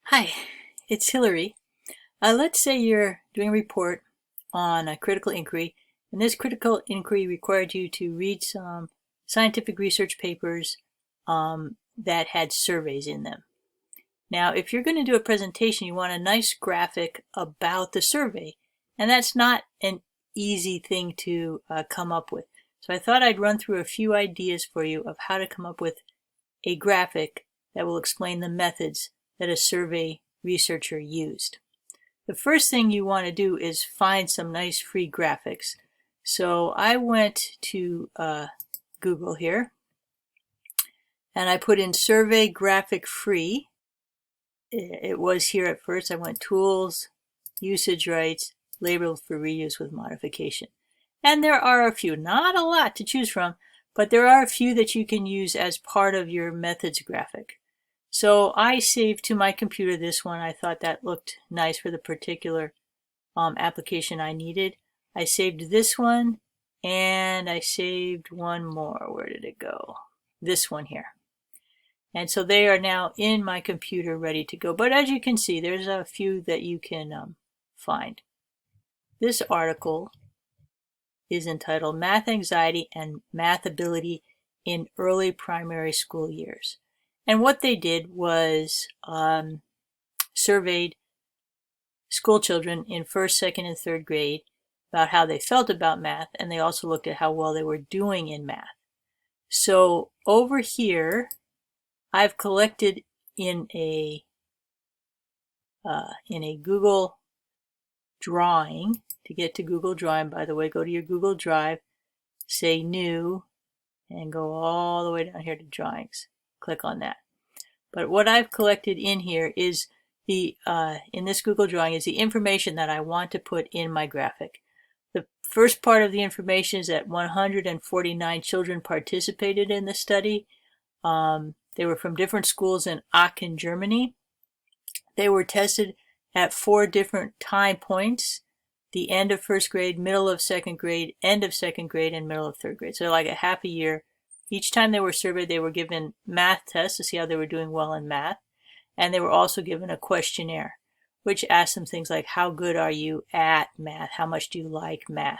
Hi, it's Hillary. Let's say you're doing a report on a critical inquiry, and this critical inquiry required you to read some scientific research papers that had surveys in them. Now, if you're going to do a presentation, you want a nice graphic about the survey, and that's not an easy thing to come up with. So I thought I'd run through a few ideas for you of how to come up with a graphic that will explain the methods that a survey researcher used. The first thing you want to do is find some nice free graphics. So I went to Google here and I put in survey graphic free. It was here at first. I went tools, usage rights, labeled for reuse with modification. And there are a few, not a lot to choose from, but there are a few that you can use as part of your methods graphic. So I saved to my computer this one. I thought that looked nice for the particular application I needed. I saved this one and I saved one more. Where did it go? This one here. And so they are now in my computer ready to go. But as you can see, there's a few that you can find. This article is entitled Math Anxiety and Math Ability in Early Primary School Years. And what they did was surveyed school children in first, second, and third grade about how they felt about math, and they also looked at how well they were doing in math. So over here, I've collected in a Google Drawing. To get to Google Drawing, by the way, go to your Google Drive, say New, and go all the way down here to Drawings. Click on that. But what I've collected in here is in this Google Drawing is the information that I want to put in my graphic. The first part of the information is that 149 children participated in the study. They were from different schools in Aachen, Germany. They were tested at 4 different time points: the end of first grade, middle of second grade, end of second grade, and middle of third grade. So like a half a year. Each time they were surveyed, they were given math tests to see how they were doing well in math. And they were also given a questionnaire, which asked them things like, how good are you at math? How much do you like math?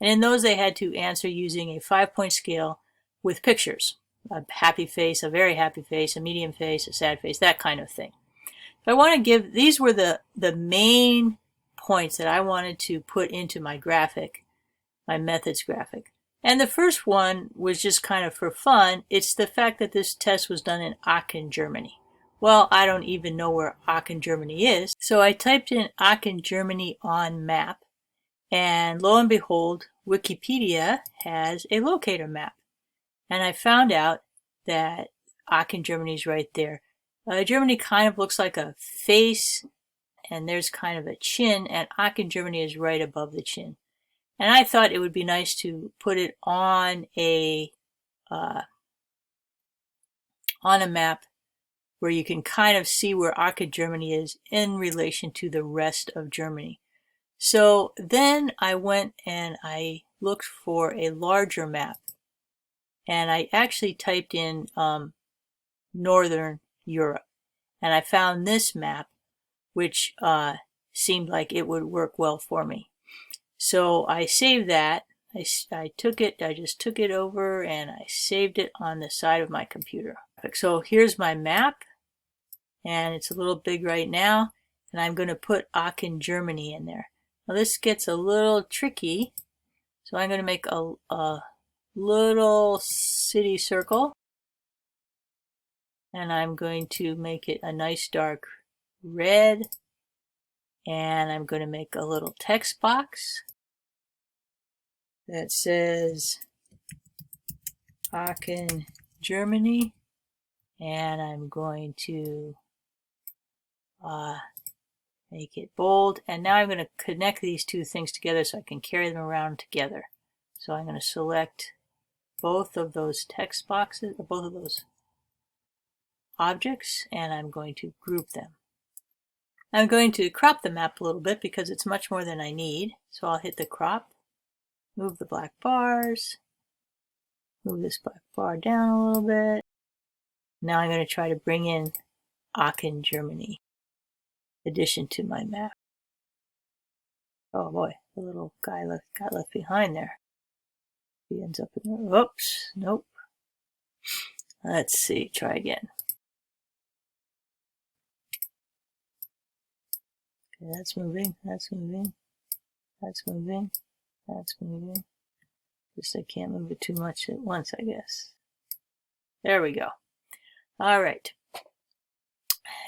And in those, they had to answer using a 5-point scale with pictures: a happy face, a very happy face, a medium face, a sad face, that kind of thing. So I want to give, these were the main points that I wanted to put into my graphic, my methods graphic. And the first one was just kind of for fun. It's the fact that this test was done in Aachen, Germany. Well, I don't even know where Aachen, Germany is. So I typed in Aachen, Germany on map. And lo and behold, Wikipedia has a locator map. And I found out that Aachen, Germany is right there. Germany kind of looks like a face, and there's kind of a chin, and Aachen, Germany is right above the chin. And I thought it would be nice to put it on a map where you can kind of see where Aachen, Germany is in relation to the rest of Germany. So then I went and I looked for a larger map. And I actually typed in Northern Europe. And I found this map, which seemed like it would work well for me. So I saved that. I just took it over and I saved it on the side of my computer. So here's my map, and it's a little big right now, and I'm going to put Aachen, Germany in there. Now this gets a little tricky, so I'm going to make a little city circle, and I'm going to make it a nice dark red, and I'm going to make a little text box that says Aachen, Germany, and I'm going to make it bold. And now I'm going to connect these two things together so I can carry them around together. So I'm going to select both of those text boxes, or both of those objects, and I'm going to group them. I'm going to crop the map a little bit because it's much more than I need. So I'll hit the crop, move the black bars, move this black bar down a little bit. Now I'm going to try to bring in Aachen, Germany. Addition to my map. Oh boy, the little guy got left behind there. He ends up in there. Oops, nope. Let's see, try again. Okay, that's moving, that's moving, that's moving, that's moving. Just I can't move it too much at once, I guess. There we go. All right.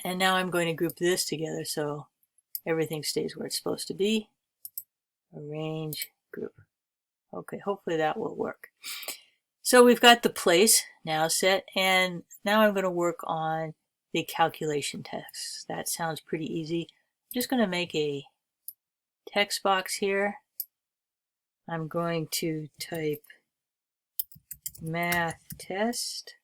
And now I'm going to group this together so everything stays where it's supposed to be. Arrange, group. Okay, hopefully that will work. So we've got the place now set, and now I'm going to work on the calculation text. That sounds pretty easy. I'm just going to make a text box here. I'm going to type math test.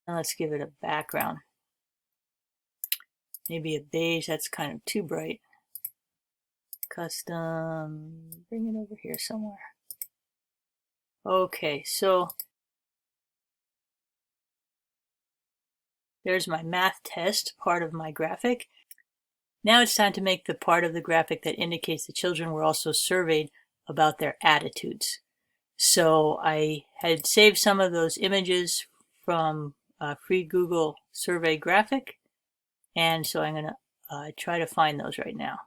Now let's give it a background. Maybe a beige, that's kind of too bright. Custom, bring it over here somewhere. Okay, so there's my math test, part of my graphic. Now it's time to make the part of the graphic that indicates the children were also surveyed about their attitudes. So I had saved some of those images from a free Google survey graphic, and so I'm going to try to find those right now.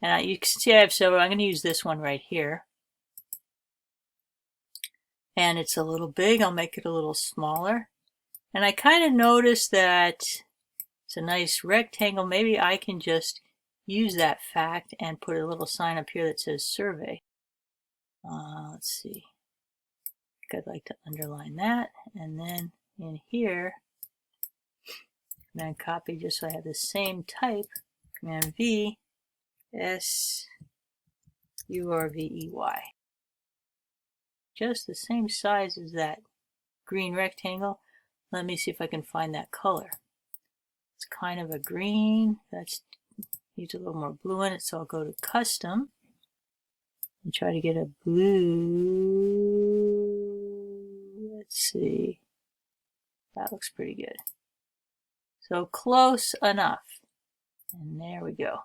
And you can see I have several. I'm going to use this one right here. And it's a little big. I'll make it a little smaller. And I kind of noticed that it's a nice rectangle. Maybe I can just use that fact and put a little sign up here that says survey. Let's see. I think I'd like to underline that. And then in here, Command copy just so I have the same type. Command V, S, U, R, V, E, Y. Just the same size as that green rectangle. Let me see if I can find that color. It's kind of a green. That's needs a little more blue in it, so I'll go to custom and try to get a blue. Let's see. That looks pretty good. So close enough. And there we go.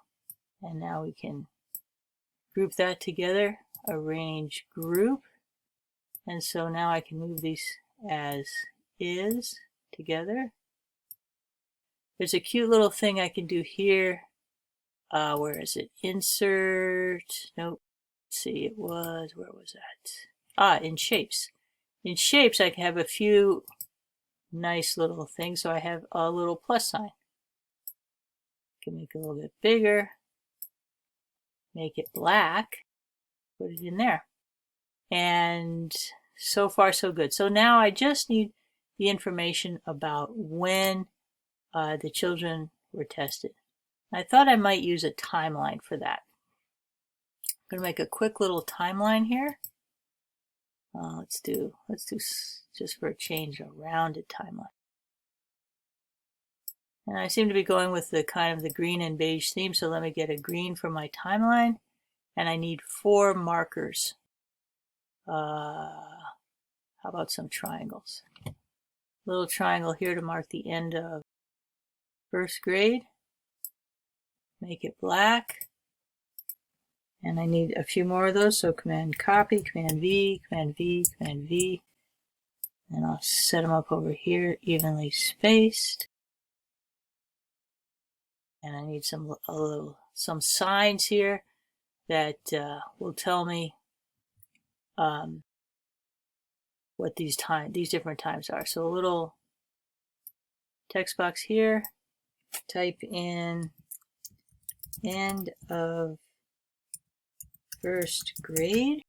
And now we can group that together, arrange group. And so now I can move these as is together. There's a cute little thing I can do here. Where is it? Insert. Nope. Let's see, it was, where was that? In shapes. In shapes, I can have a few nice little things. So I have a little plus sign. Can make it a little bit bigger. Make it black. Put it in there. And so far so good. So now I just need the information about when the children were tested. I thought I might use a timeline for that. I'm going to make a quick little timeline here. Let's do just for a change a rounded timeline. And I seem to be going with the kind of the green and beige theme, so let me get a green for my timeline. And I need 4 markers. How about some triangles? Little triangle here to mark the end of first grade. Make it black. And I need a few more of those, so Command copy, Command V, Command V, Command V. And I'll set them up over here, evenly spaced. And I need some signs here that will tell me what these different times are. So a little text box here. Type in end of first grade.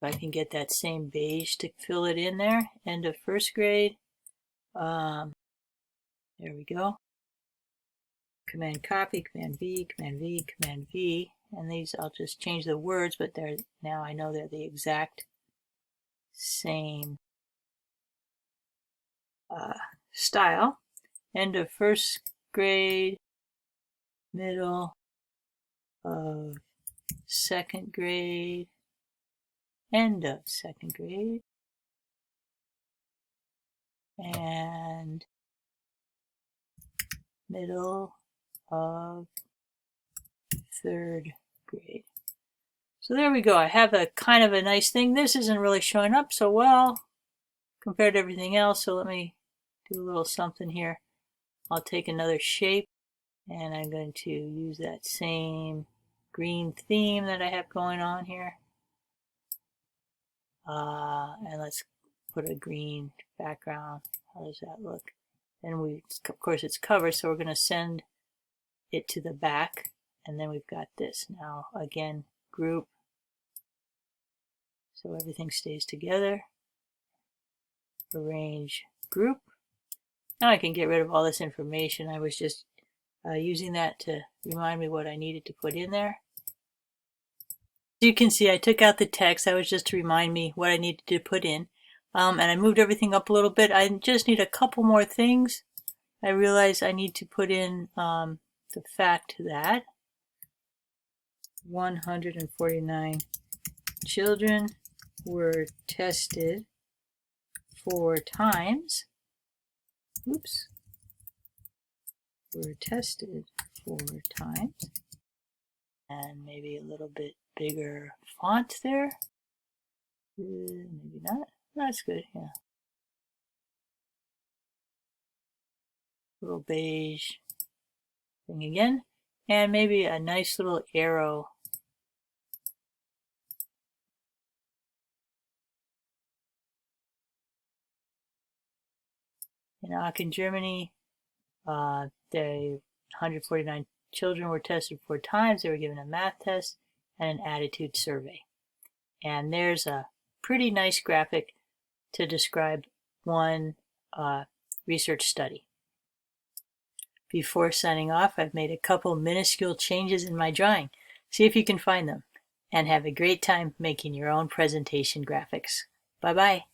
If I can get that same beige to fill it in there. End of first grade. There we go. Command copy, Command V, Command V, Command V. And these I'll just change the words, but they're now I know they're the exact same style. End of first grade, middle of second grade, end of second grade, and middle of third grade. So there we go. I have a kind of a nice thing. This isn't really showing up so well compared to everything else. So let me do a little something here. I'll take another shape and I'm going to use that same green theme that I have going on here. And let's put a green background. How does that look? And of course it's covered, so we're going to send it to the back. And then we've got this. Now again, group. So everything stays together. Arrange group. Now I can get rid of all this information. I was just using that to remind me what I needed to put in there. As you can see, I took out the text. That was just to remind me what I needed to put in. And I moved everything up a little bit. I just need a couple more things. I realize I need to put in the fact that 149 children were tested 4 times. Oops. Were tested 4 times. And maybe a little bit bigger font there. Maybe not. That's good, yeah. Little beige thing again. And maybe a nice little arrow. In Aachen, Germany, the 149 children were tested 4 times. They were given a math test and an attitude survey. And there's a pretty nice graphic to describe one research study. Before signing off, I've made a couple minuscule changes in my drawing. See if you can find them. And have a great time making your own presentation graphics. Bye-bye.